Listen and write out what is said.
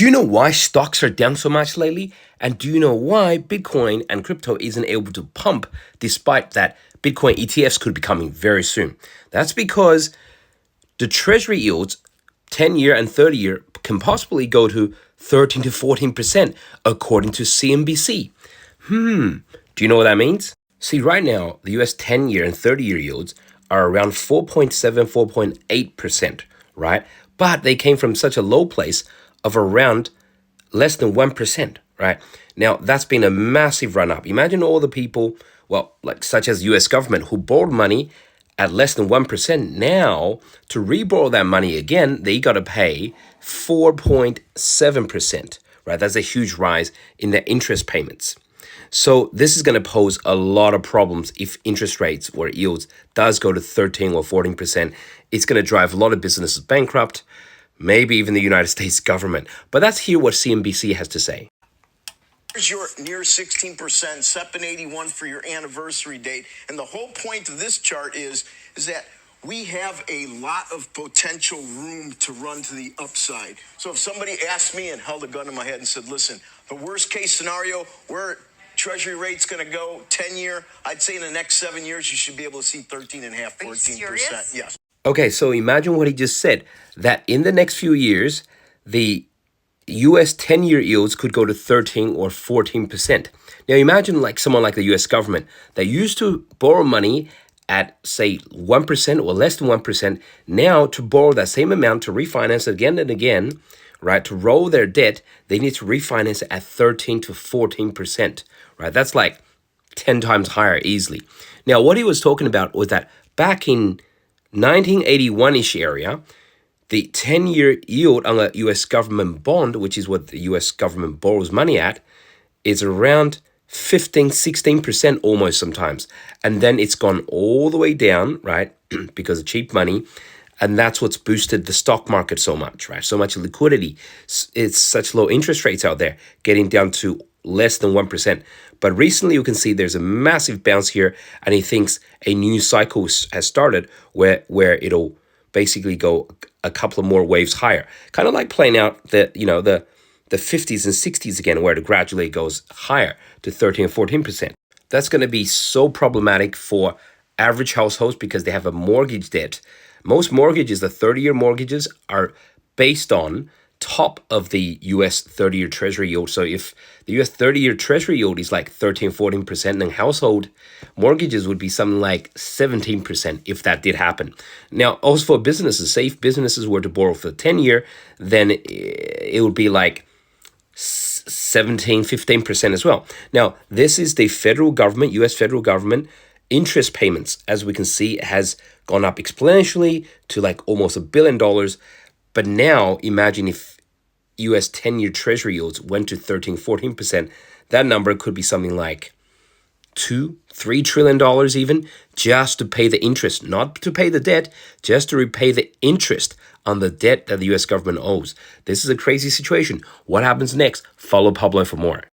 Do you know why stocks are down so much lately? And do you know why Bitcoin and crypto isn't able to pump despite that Bitcoin ETFs could be coming very soon? That's because the treasury yields, 10-year and 30-year, can possibly go to 13 to 14% according to CNBC. Do you know what that means? See, right now, the US 10-year and 30-year yields are around 4.7, 4.8%, right? But they came from such a low place of around less than 1%, right? Now, that's been a massive run up. Imagine all the people, well, like such as US government, who borrowed money at less than 1%. Now, to reborrow that money again, they got to pay 4.7%, right? That's a huge rise in their interest payments. So this is going to pose a lot of problems if interest rates or yields does go to 13 or 14%. It's going to drive a lot of businesses bankrupt, maybe even the United States government. But let's hear what CNBC has to say. Here's your near 16%, SEP 81 for your anniversary date. And the whole point of this chart is that we have a lot of potential room to run to the upside. So if somebody asked me and held a gun to my head and said, listen, the worst case scenario, where Treasury rate's going to go 10-year, I'd say in the next 7 years, you should be able to see 13.5%, 14%. Yes. Okay, so imagine what he just said, that in the next few years, the US 10-year yields could go to 13 or 14%. Now imagine like someone like the US government that used to borrow money at say 1% or less than 1%, now to borrow that same amount to refinance again and again, right? To roll their debt, they need to refinance it at 13 to 14%, right? That's like 10 times higher easily. Now, what he was talking about was that back in 1981-ish area, the 10-year yield on a U.S. government bond, which is what the U.S. government borrows money at, is around 15, 16% almost sometimes. And then it's gone all the way down, right, because of cheap money. And that's what's boosted the stock market so much, right? So much liquidity. It's such low interest rates out there, getting down to less than 1%. But recently you can see there's a massive bounce here, and he thinks a new cycle has started where it'll basically go a couple of more waves higher. Kind of like playing out the 50s and 60s again, where it gradually goes higher to 13 or 14%. That's going to be so problematic for average households because they have a mortgage debt. Most mortgages, the 30-year mortgages, are based on top of the US 30-year treasury yield. So if the US 30-year treasury yield is like 13, 14%, then household mortgages would be something like 17% if that did happen. Now, also for businesses, say if businesses were to borrow for the 10-year, then it would be like 17, 15% as well. Now, this is the federal government, US federal government, interest payments, as we can see, has gone up exponentially to like almost $1 billion. But now imagine if US 10-year treasury yields went to 13, 14%, that number could be something like $2-3 trillion even, just to pay the interest, not to pay the debt, just to repay the interest on the debt that the US government owes. This is a crazy situation. What happens next? Follow Pablo for more.